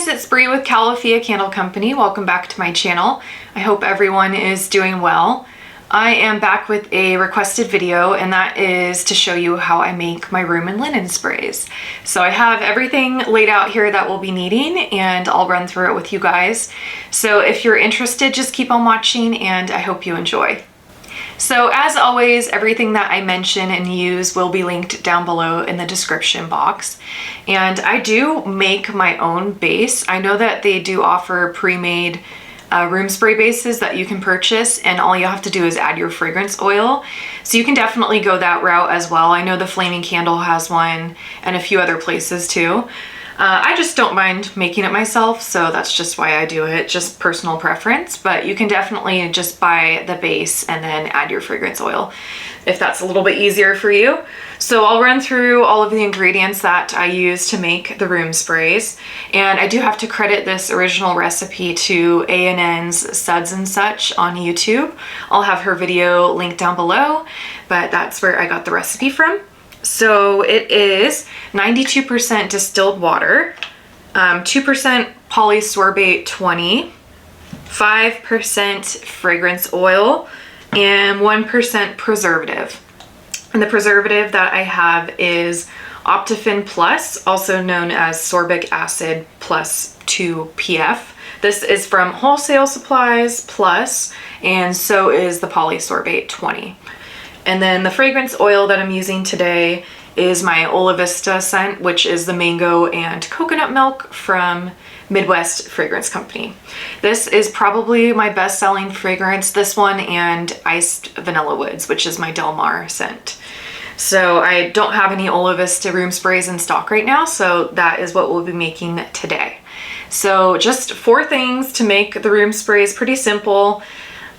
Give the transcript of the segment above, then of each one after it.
guys, it's Bree with Calafia Candle Company. Welcome back to my channel. I hope everyone is doing well. I am back with a requested video, and that is to show you how I make my room and linen sprays. So I have everything laid out here that we'll be needing, and I'll run through it with you guys. So if you're interested, just keep on watching, and I hope you enjoy. So as always, everything that I mention and use will be linked down below in the description box. And I do make my own base. I know that they do offer pre-made room spray bases that you can purchase, and all you have to do is add your fragrance oil. So you can definitely go that route as well. I know the Flaming Candle has one and a few other places too. I just don't mind making it myself, so that's just why I do it, just personal preference. But you can definitely just buy the base and then add your fragrance oil if that's a little bit easier for you. So I'll run through all of the ingredients that I use to make the room sprays. And I do have to credit this original recipe to A&N's Suds and Such on YouTube. I'll have her video linked down below, but that's where I got the recipe from. So it is 92% distilled water, 2% polysorbate 20, 5% fragrance oil, and 1% preservative. And the preservative that I have is Optifin Plus, also known as sorbic acid plus 2 PF. This is from Wholesale Supplies Plus, and so is the polysorbate 20. And then the fragrance oil that I'm using today is my Olavista scent, which is the mango and coconut milk from Midwest Fragrance Company. This is probably my best-selling fragrance, this one and Iced Vanilla Woods, which is my Del Mar scent. So I don't have any Olavista room sprays in stock right now, so that is what we'll be making today. So just 4 things to make the room sprays, pretty simple.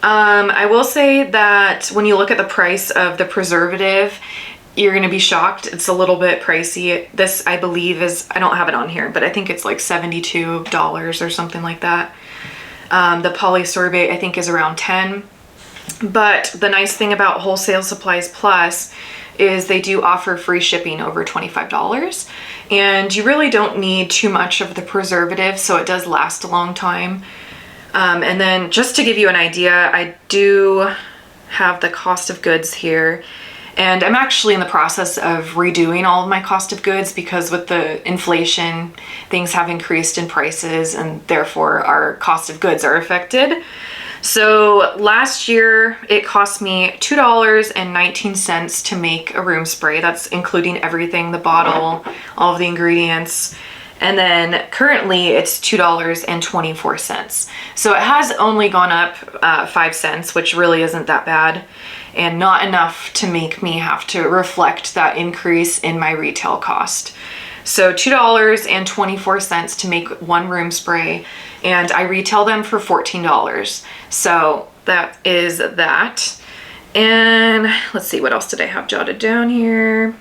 I will say that when you look at the price of the preservative, you're going to be shocked. It's a little bit pricey. This, I believe, is, I don't have it on here, but I think it's like $72 or something like that. The polysorbate, I think, is around 10. But the nice thing about Wholesale Supplies Plus is they do offer free shipping over $25. And you really don't need too much of the preservative, so it does last a long time. And then just to give you an idea, I do have the cost of goods here, and I'm actually in the process of redoing all of my cost of goods because with the inflation, things have increased in prices and therefore our cost of goods are affected. So last year it cost me $2.19 to make a room spray. That's including everything, the bottle, all of the ingredients. And then currently it's $2.24. So it has only gone up 5 cents, which really isn't that bad, and not enough to make me have to reflect that increase in my retail cost. So $2.24 to make one room spray, and I retail them for $14. So that is that. And let's see, what else did I have jotted down here?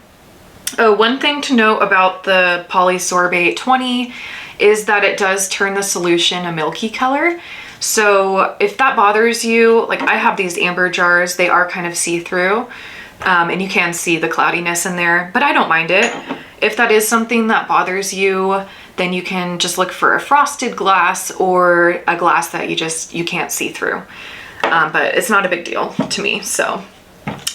Oh, one thing to note about the polysorbate 20 is that it does turn the solution a milky color. So if that bothers you, like I have these amber jars, they are kind of see-through, and you can see the cloudiness in there, but I don't mind it. If that is something that bothers you, then you can just look for a frosted glass or a glass that you can't see through. But it's not a big deal to me, so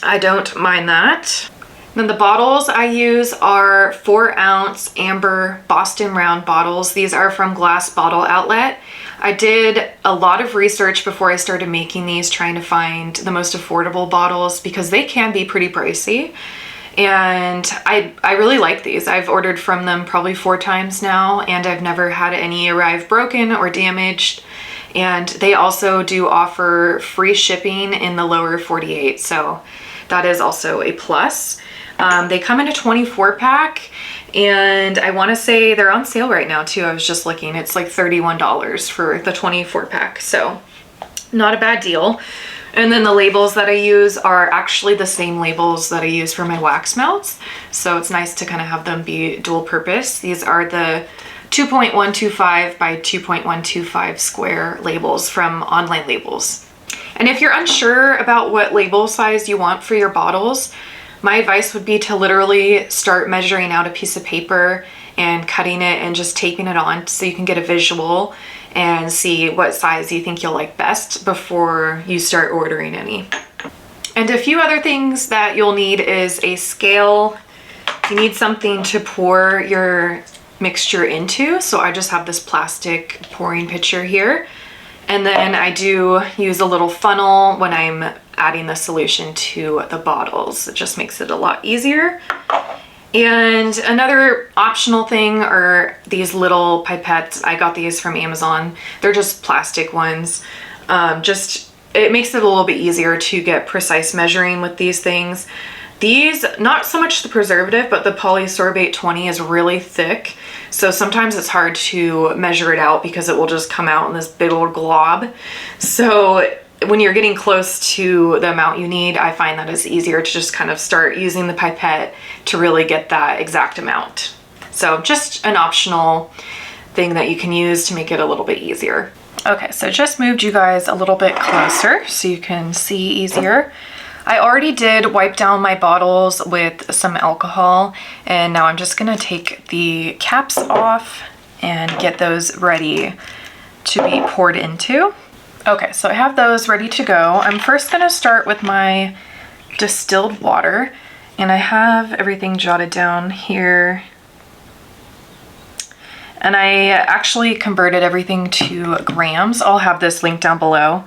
I don't mind that. Then the bottles I use are 4-ounce amber Boston round bottles. These are from Glass Bottle Outlet. I did a lot of research before I started making these, trying to find the most affordable bottles because they can be pretty pricey. And I really like these. I've ordered from them probably 4 times now, and I've never had any arrive broken or damaged. And they also do offer free shipping in the lower 48, so that is also a plus. They come in a 24-pack, and I want to say they're on sale right now too. I was just looking. It's like $31 for the 24-pack, so not a bad deal. And then the labels that I use are actually the same labels that I use for my wax melts, so it's nice to kind of have them be dual purpose. These are the 2.125 by 2.125 square labels from Online Labels. And if you're unsure about what label size you want for your bottles, my advice would be to literally start measuring out a piece of paper and cutting it and just taping it on so you can get a visual and see what size you think you'll like best before you start ordering any. And a few other things that you'll need is a scale. You need something to pour your mixture into. So I just have this plastic pouring pitcher here. And then I do use a little funnel when I'm adding the solution to the bottles. It just makes it a lot easier. And another optional thing are these little pipettes. I got these from Amazon. They're just plastic ones. It makes it a little bit easier to get precise measuring with these things. These, not so much the preservative, but the Polysorbate 20 is really thick. So sometimes it's hard to measure it out because it will just come out in this big old glob. So when you're getting close to the amount you need, I find that it's easier to just kind of start using the pipette to really get that exact amount. So just an optional thing that you can use to make it a little bit easier. Okay, so just moved you guys a little bit closer so you can see easier. I already did wipe down my bottles with some alcohol, and now I'm just gonna take the caps off and get those ready to be poured into. Okay, so I have those ready to go. I'm first gonna start with my distilled water, and I have everything jotted down here. And I actually converted everything to grams. I'll have this link down below,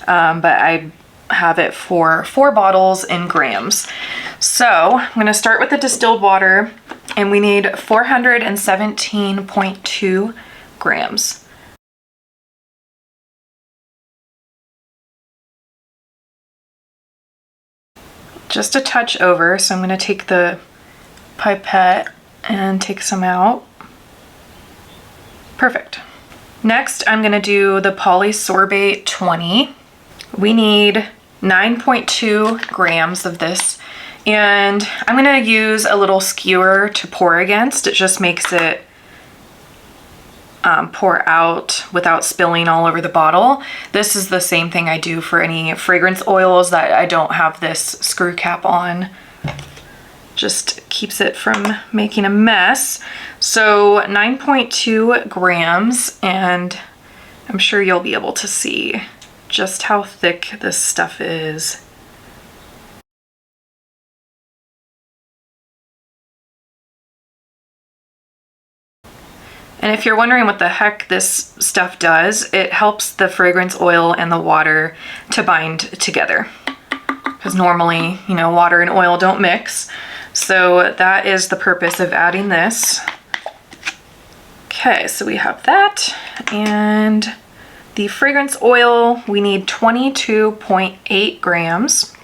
but I have it for 4 bottles in grams. So I'm gonna start with the distilled water, and we need 417.2 grams. Just a touch over, so I'm gonna take the pipette and take some out. Perfect. Next, I'm gonna do the Polysorbate 20. We need 9.2 grams of this, and I'm gonna use a little skewer to pour against. It just makes it pour out without spilling all over the bottle. This is the same thing I do for any fragrance oils that I don't have this screw cap on. Just keeps it from making a mess. So 9.2 grams, and I'm sure you'll be able to see just how thick this stuff is. And if you're wondering what the heck this stuff does, it helps the fragrance oil and the water to bind together. Because normally, you know, water and oil don't mix. So that is the purpose of adding this. Okay, so we have that. And the fragrance oil, we need 22.8 grams.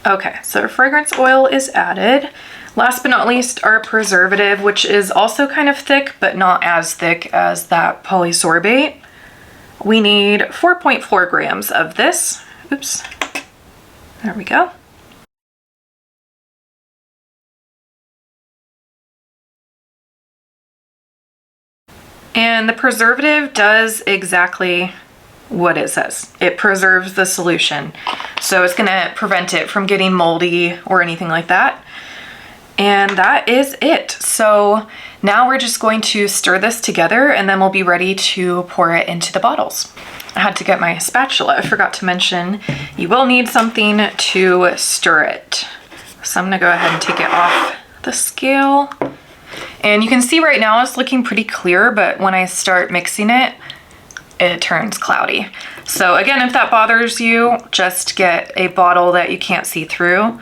Okay, so fragrance oil is added. Last but not least, our preservative, which is also kind of thick, but not as thick as that Polysorbate. We need 4.4 grams of this. Oops, there we go. And the preservative does exactly what it says. It preserves the solution. So it's gonna prevent it from getting moldy or anything like that. And that is it. So now we're just going to stir this together, and then we'll be ready to pour it into the bottles. I had to get my spatula. I forgot to mention, you will need something to stir it. So I'm gonna go ahead and take it off the scale. And you can see right now it's looking pretty clear, but when I start mixing it, it turns cloudy. So again, if that bothers you, just get a bottle that you can't see through.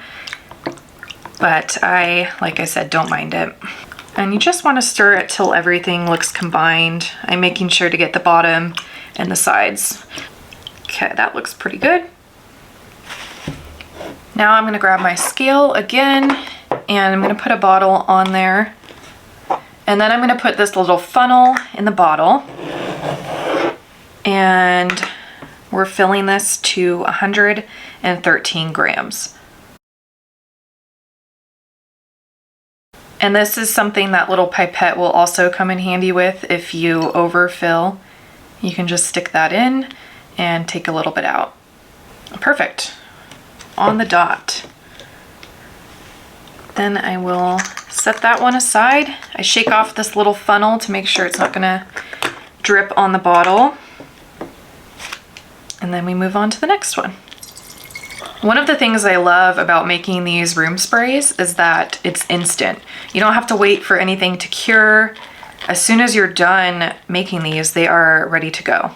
But I, like I said, don't mind it. And you just want to stir it till everything looks combined. I'm making sure to get the bottom and the sides. Okay, that looks pretty good. Now I'm gonna grab my scale again, and I'm gonna put a bottle on there. And then I'm gonna put this little funnel in the bottle. And we're filling this to 113 grams. And this is something that little pipette will also come in handy with if you overfill. You can just stick that in and take a little bit out. Perfect. On the dot. Then I will set that one aside. I shake off this little funnel to make sure it's not gonna drip on the bottle. And then we move on to the next one. One of the things I love about making these room sprays is that it's instant. You don't have to wait for anything to cure. As soon as you're done making these, they are ready to go.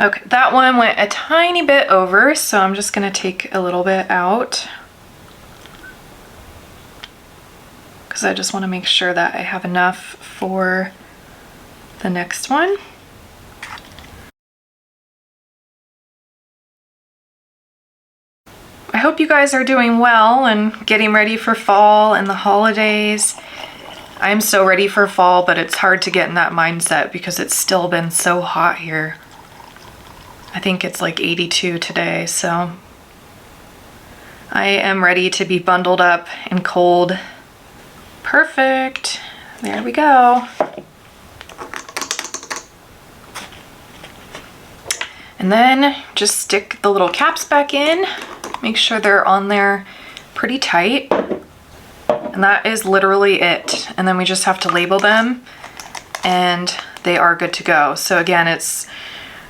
Okay, that one went a tiny bit over, so I'm just gonna take a little bit out because I just want to make sure that I have enough for the next one. I hope you guys are doing well and getting ready for fall and the holidays. I'm so ready for fall, but it's hard to get in that mindset because it's still been so hot here. I think it's like 82 today, so I am ready to be bundled up and cold. Perfect. There we go. And then just stick the little caps back in. Make sure they're on there pretty tight. And that is literally it. And then we just have to label them and they are good to go. So again, it's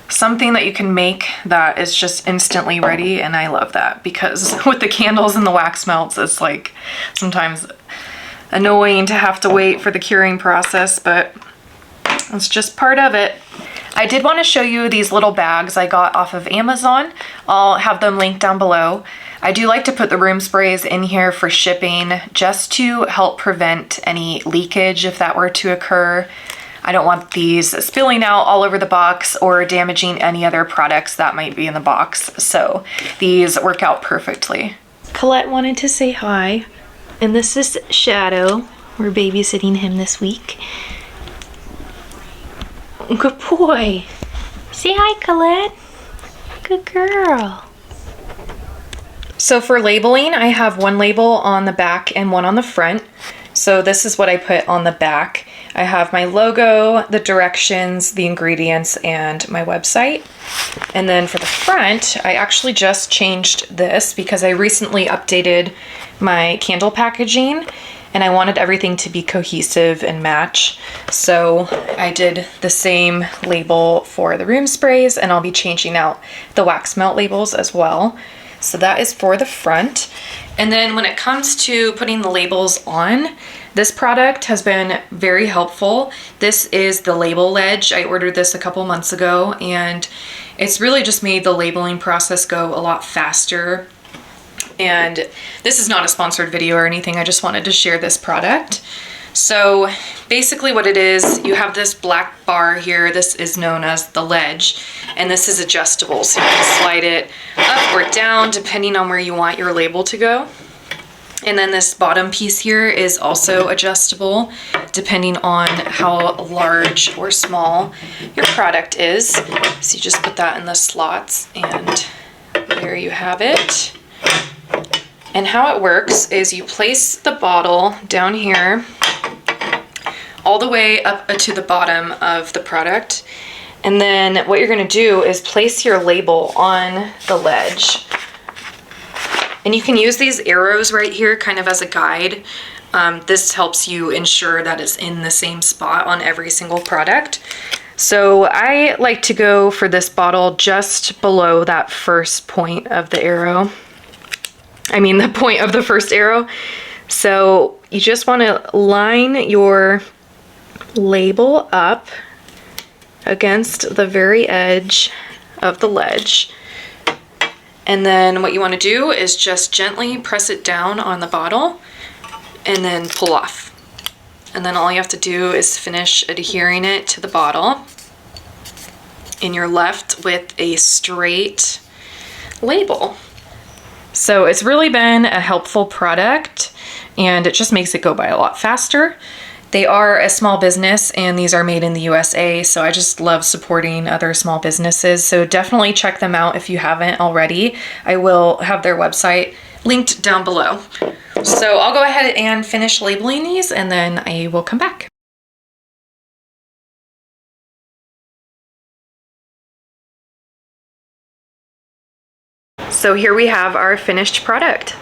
something that you can make that is just instantly ready, and I love that because with the candles and the wax melts, it's like sometimes annoying to have to wait for the curing process, but it's just part of it. I did want to show you these little bags I got off of Amazon. I'll have them linked down below. I do like to put the room sprays in here for shipping just to help prevent any leakage if that were to occur. I don't want these spilling out all over the box or damaging any other products that might be in the box. So these work out perfectly. Colette wanted to say hi. And this is Shadow. We're babysitting him this week. Good boy. Say hi, Colette. Good girl. So for labeling, I have one label on the back and one on the front. So this is what I put on the back. I have my logo, the directions, the ingredients, and my website. And then for the front, I actually just changed this because I recently updated my candle packaging and I wanted everything to be cohesive and match. So I did the same label for the room sprays, and I'll be changing out the wax melt labels as well. So that is for the front. And then when it comes to putting the labels on, this product has been very helpful. This is the label ledge. I ordered this a couple months ago, and it's really just made the labeling process go a lot faster. And this is not a sponsored video or anything. I just wanted to share this product. So basically what it is, you have this black bar here. This is known as the ledge, and this is adjustable. So you can slide it up or down depending on where you want your label to go. And then this bottom piece here is also adjustable depending on how large or small your product is. So you just put that in the slots, and there you have it. And how it works is you place the bottle down here all the way up to the bottom of the product. And then what you're gonna do is place your label on the ledge. And you can use these arrows right here kind of as a guide. This helps you ensure that it's in the same spot on every single product. So I like to go for this bottle just below that first point of the arrow. I mean the point of the first arrow. So you just want to line your label up against the very edge of the ledge. And then what you want to do is just gently press it down on the bottle and then pull off. And then all you have to do is finish adhering it to the bottle, and you're left with a straight label. So it's really been a helpful product, and it just makes it go by a lot faster. They are a small business, and these are made in the USA, so I just love supporting other small businesses. So definitely check them out if you haven't already. I will have their website linked down below. So I'll go ahead and finish labeling these, and then I will come back. So here we have our finished product.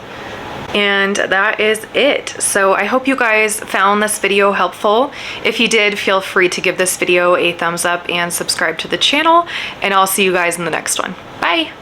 And that is it. So I hope you guys found this video helpful. If you did, feel free to give this video a thumbs up and subscribe to the channel, and I'll see you guys in the next one. Bye.